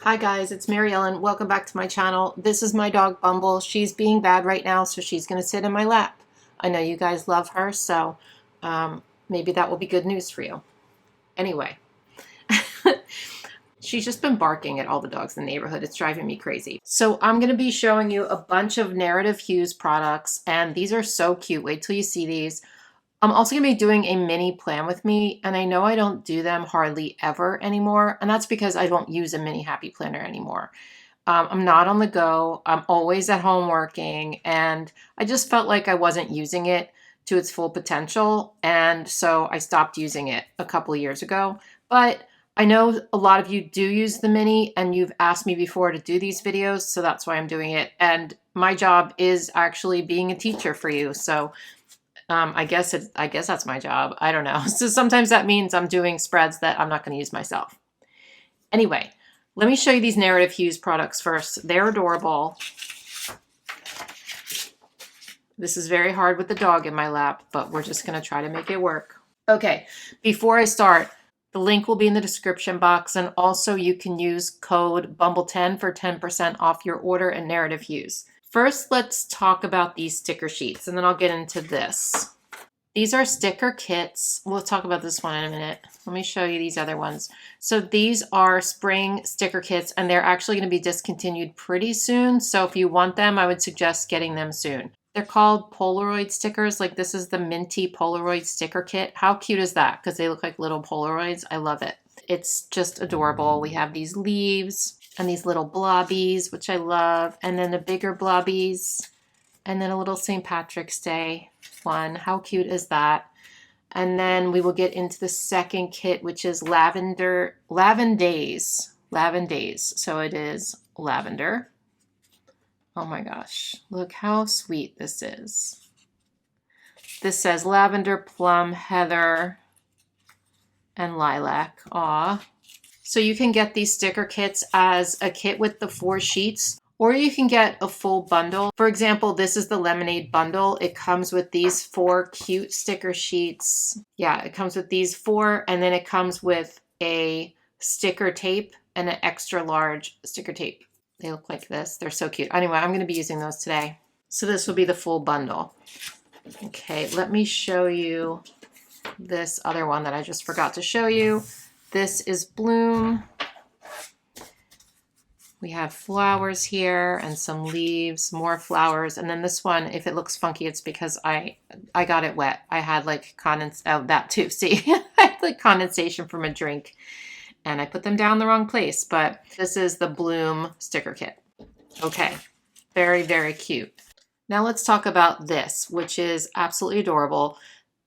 Hi guys, it's Mary Ellen. Welcome back to my channel. This is my dog Bumble. She's being bad right now, so she's going to sit in my lap. I know you guys love her, so maybe that will be good news for you. Anyway, she's just been barking at all the dogs in the neighborhood. It's driving me crazy. So I'm going to be showing you a bunch of Narrative Hues products, and these are so cute. Wait till you see these. I'm also going to be doing a mini plan with me, and I know I don't do them hardly ever anymore, and that's because I don't use a mini happy planner anymore. I'm not on the go. I'm always at home working, and I just felt like I wasn't using it to its full potential, and so I stopped using it a couple of years ago. But I know a lot of you do use the mini, and you've asked me before to do these videos, so that's why I'm doing it. And my job is actually being a teacher for you, so I guess that's my job. I don't know. So sometimes that means I'm doing spreads that I'm not going to use myself. Anyway, let me show you these Narrative Hues products first. They're adorable. This is very hard with the dog in my lap, but we're just going to try to make it work. Okay, before I start, the link will be in the description box, and also you can use code BUMBLE10 for 10% off your order at Narrative Hues. First, let's talk about these sticker sheets, and then I'll get into this. These are sticker kits. We'll talk about this one in a minute. Let me show you these other ones. So these are spring sticker kits, and they're actually going to be discontinued pretty soon. So if you want them, I would suggest getting them soon. They're called Polaroid stickers. Like this is the Minty Polaroid sticker kit. How cute is that? Because they look like little Polaroids. I love it. It's just adorable. We have these leaves and these little blobbies, which I love, and then the bigger blobbies, and then a little St. Patrick's Day one. How cute is that? And then we will get into the second kit, which is Lavender Days. So it is lavender. Oh my gosh, look how sweet this is. This says lavender, plum, heather, and lilac. Aw. So you can get these sticker kits as a kit with the 4 sheets, or you can get a full bundle. For example, this is the lemonade bundle. It comes with these 4 cute sticker sheets. Yeah, it comes with these 4, and then it comes with a sticker tape and an extra large sticker tape. They look like this. They're so cute. Anyway, I'm going to be using those today. So this will be the full bundle. Okay, let me show you this other one that I just forgot to show you. This is Bloom. We have flowers here and some leaves, more flowers. And then this one, if it looks funky, it's because I got it wet. I had like that too. See, I had like condensation from a drink and I put them down the wrong place. But this is the Bloom sticker kit. Okay, very, very cute. Now let's talk about this, which is absolutely adorable.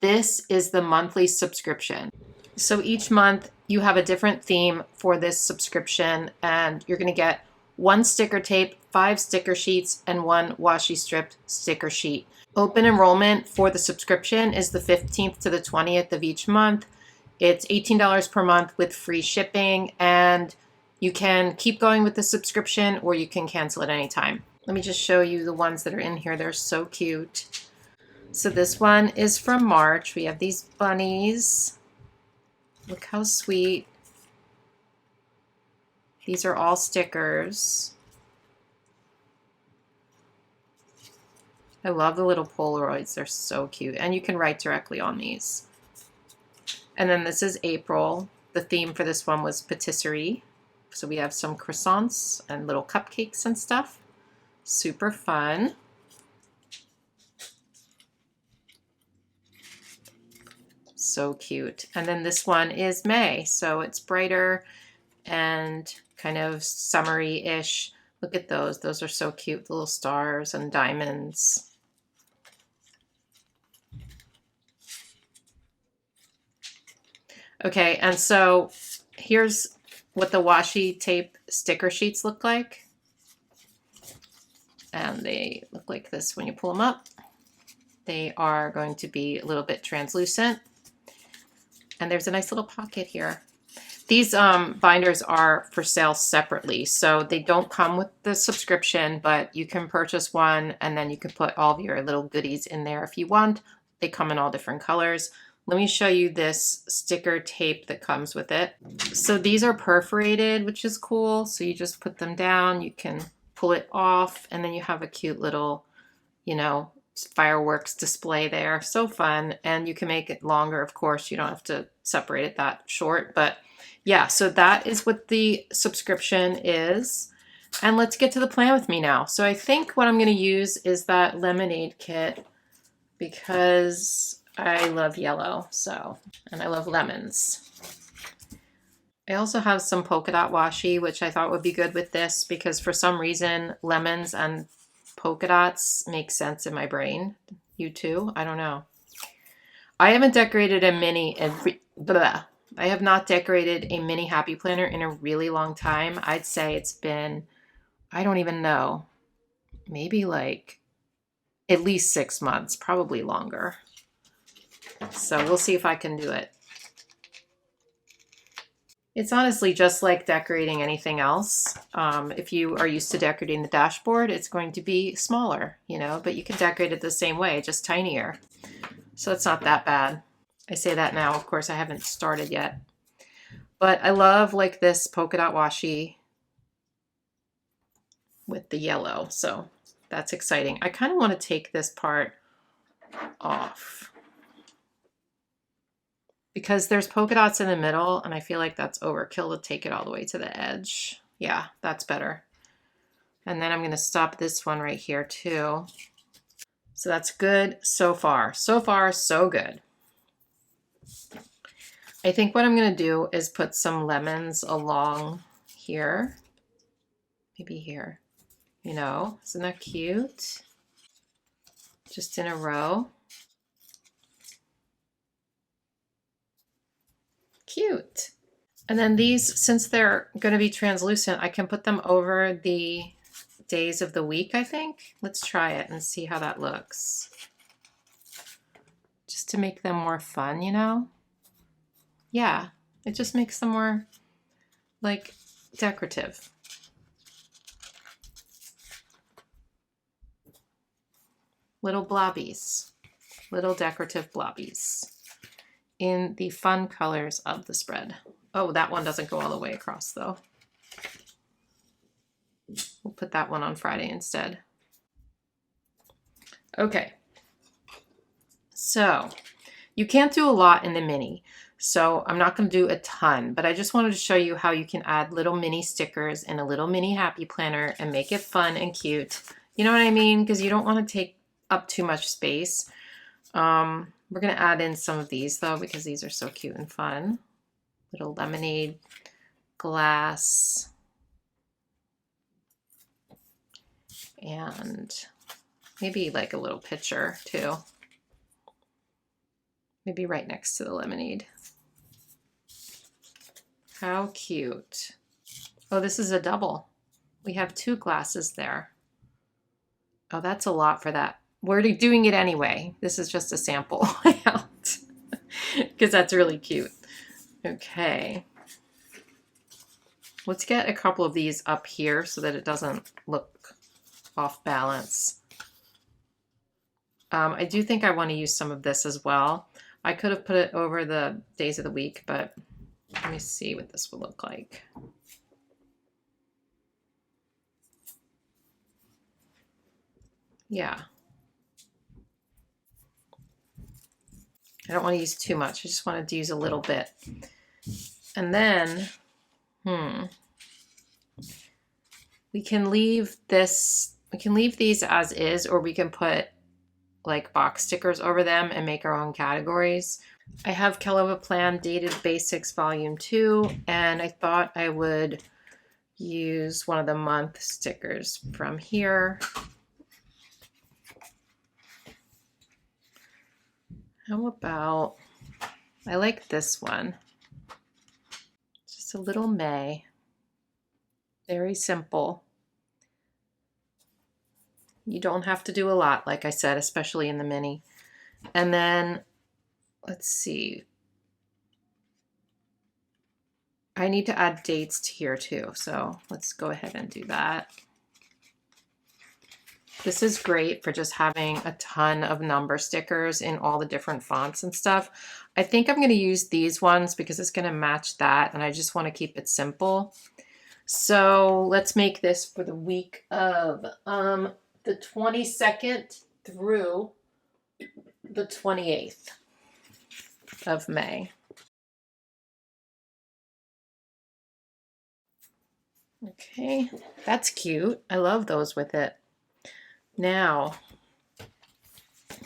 This is the monthly subscription. So each month you have a different theme for this subscription, and you're going to get 1 sticker tape, 5 sticker sheets, and 1 washi stripped sticker sheet. Open enrollment for the subscription is the 15th to the 20th of each month. It's $18 per month with free shipping, and you can keep going with the subscription or you can cancel at any time. Let me just show you the ones that are in here. They're so cute. So this one is from March. We have these bunnies. Look how sweet. These are all stickers. I love the little Polaroids. They're so cute. And you can write directly on these. And then this is April. The theme for this one was patisserie. So we have some croissants and little cupcakes and stuff. Super fun. So cute. And then this one is May, so it's brighter and kind of summery-ish. Look at those. Those are so cute. The little stars and diamonds. Okay, and so here's what the washi tape sticker sheets look like. And they look like this when you pull them up. They are going to be a little bit translucent. And there's a nice little pocket here. These binders are for sale separately, so they don't come with the subscription, but you can purchase one and then you can put all of your little goodies in there if you want. They come in all different colors. Let me show you this sticker tape that comes with it. So these are perforated, which is cool. So you just put them down, you can pull it off, and then you have a cute little, you know, fireworks display there. So fun. And you can make it longer, of course. You don't have to separate it that short. But yeah, so that is what the subscription is. And let's get to the plan with me now. So I think what I'm going to use is that lemonade kit because I love yellow, so, and I love lemons. I also have some polka dot washi, which I thought would be good with this because for some reason, lemons and polka dots make sense in my brain. You too? I don't know. I haven't decorated a mini, I have not decorated a mini happy planner in a really long time. I'd say it's been, I don't even know, maybe like at least 6 months, probably longer. So we'll see if I can do it. It's honestly just like decorating anything else. If you are used to decorating the dashboard, it's going to be smaller, you know, but you can decorate it the same way, just tinier. So it's not that bad. I say that now, of course, I haven't started yet. But I love like this polka dot washi with the yellow. So that's exciting. I kind of want to take this part off because there's polka dots in the middle and I feel like that's overkill to take it all the way to the edge. Yeah, that's better. And then I'm going to stop this one right here too. So that's good so far. So far, so good. I think what I'm going to do is put some lemons along here. Maybe here. You know, isn't that cute? Just in a row. Cute. And then these, since they're going to be translucent, I can put them over the days of the week, I think. Let's try it and see how that looks. Just to make them more fun, you know? Yeah, it just makes them more, like, decorative. Little blobbies. Little decorative blobbies. In the fun colors of the spread. Oh, that one doesn't go all the way across though. We'll put that one on Friday instead. Okay. So you can't do a lot in the mini. So I'm not going to do a ton, but I just wanted to show you how you can add little mini stickers in a little mini happy planner and make it fun and cute. You know what I mean? Because you don't want to take up too much space. We're going to add in some of these though, because these are so cute and fun. Little lemonade glass. And maybe like a little pitcher too. Maybe right next to the lemonade. How cute. Oh, this is a double. We have 2 glasses there. Oh, that's a lot for that. We're doing it anyway. This is just a sample layout because that's really cute. Okay. Let's get a couple of these up here so that it doesn't look off balance. I do think I want to use some of this as well. I could have put it over the days of the week, but let me see what this would look like. Yeah. I don't want to use too much. I just wanted to use a little bit. And then, we can leave this, we can leave these as is, or we can put like box stickers over them and make our own categories. I have Kellofaplan Dated Basics Volume 2, and I thought I would use one of the month stickers from here. How about, I like this one. Just a little May. Very simple. You don't have to do a lot, like I said, especially in the mini. And then, let's see. I need to add dates to here too, so let's go ahead and do that. This is great for just having a ton of number stickers in all the different fonts and stuff. I think I'm going to use these ones because it's going to match that, and I just want to keep it simple. So let's make this for the week of the 22nd through the 28th of May. Okay, that's cute. I love those with it. Now,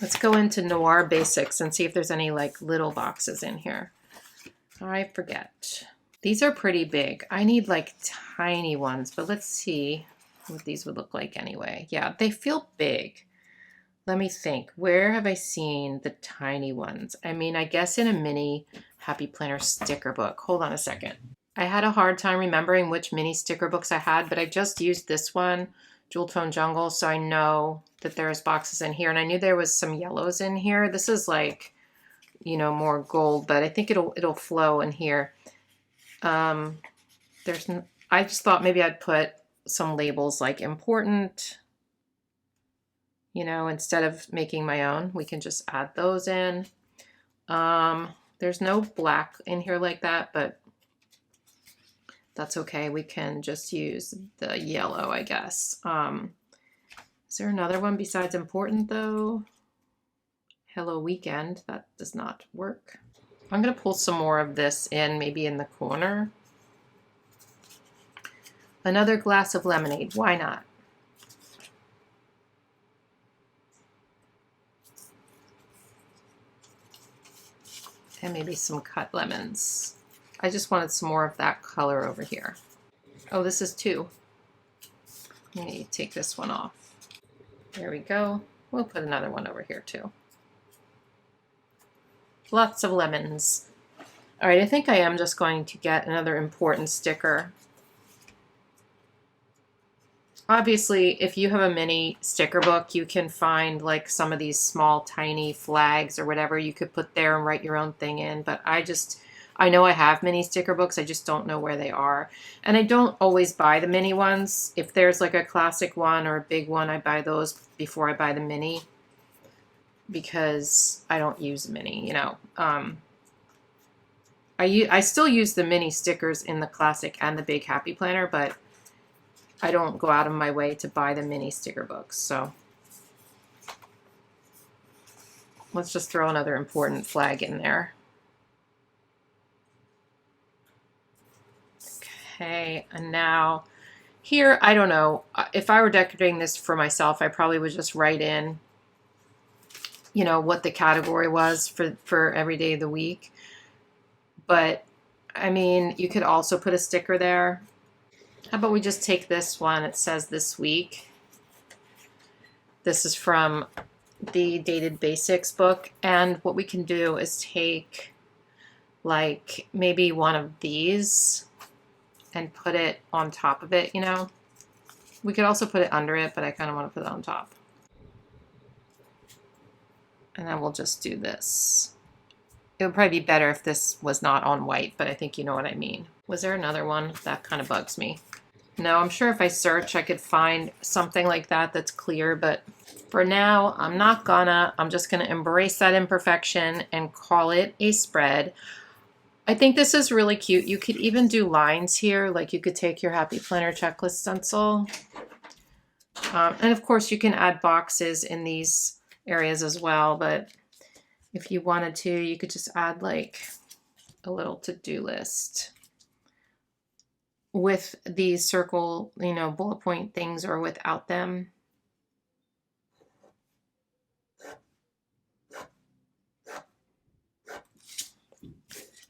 let's go into Noir Basics and see if there's any like little boxes in here. I forget. These are pretty big. I need like tiny ones, but let's see what these would look like anyway. Yeah, they feel big. Let me think. Where have I seen the tiny ones? I mean, I guess in a mini Happy Planner sticker book. Hold on a second. I had a hard time remembering which mini sticker books I had, but I just used this one, Jewel Tone Jungle, so I know that there's boxes in here, and I knew there was some yellows in here. This is like, you know, more gold, but I think it'll flow in here. I just thought maybe I'd put some labels like important, you know, instead of making my own. We can just add those in. There's no black in here like that, but that's okay. We can just use the yellow, I guess. Is there another one besides important though? Hello Weekend. That does not work. I'm going to pull some more of this in, maybe in the corner. Another glass of lemonade. Why not? And maybe some cut lemons. I just wanted some more of that color over here. Oh, this is 2. Let me take this one off. There we go. We'll put another one over here too. Lots of lemons. All right, I think I am just going to get another important sticker. Obviously, if you have a mini sticker book, you can find like some of these small, tiny flags or whatever you could put there and write your own thing in. But I know I have mini sticker books. I just don't know where they are. And I don't always buy the mini ones. If there's like a classic one or a big one, I buy those before I buy the mini because I don't use the mini, you know. I still use the mini stickers in the classic and the big Happy Planner, but I don't go out of my way to buy the mini sticker books. So let's just throw another important flag in there. Okay, and now here, I don't know. If I were decorating this for myself, I probably would just write in, you know, what the category was for every day of the week. But, I mean, you could also put a sticker there. How about we just take this one? It says this week. This is from the Dated Basics book. And what we can do is take, like, maybe one of these and put it on top of it, you know. We could also put it under it, but I kind of want to put it on top. And then we'll just do this. It would probably be better if this was not on white, but I think you know what I mean. Was there another one? That kind of bugs me. No, I'm sure if I search, I could find something like that that's clear, but for now, I'm not gonna. I'm just gonna embrace that imperfection and call it a spread. I think this is really cute. You could even do lines here, like you could take your Happy Planner checklist stencil. And of course, you can add boxes in these areas as well, but if you wanted to, you could just add like a little to-do list with these circle, you know, bullet point things or without them.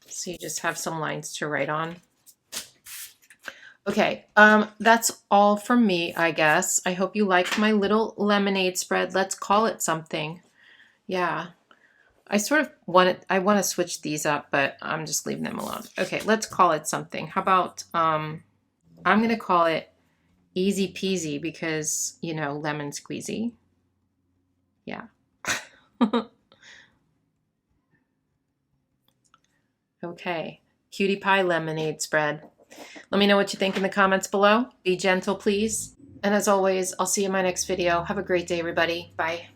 So you just have some lines to write on. Okay, that's all from me, I guess. I hope you liked my little lemonade spread. Let's call it something. Yeah. I want to switch these up, but I'm just leaving them alone. Okay, let's call it something. How about, I'm going to call it Easy Peasy because, you know, lemon squeezy. Yeah. Okay, cutie pie lemonade spread. Let me know what you think in the comments below. Be gentle, please. And as always, I'll see you in my next video. Have a great day, everybody. Bye.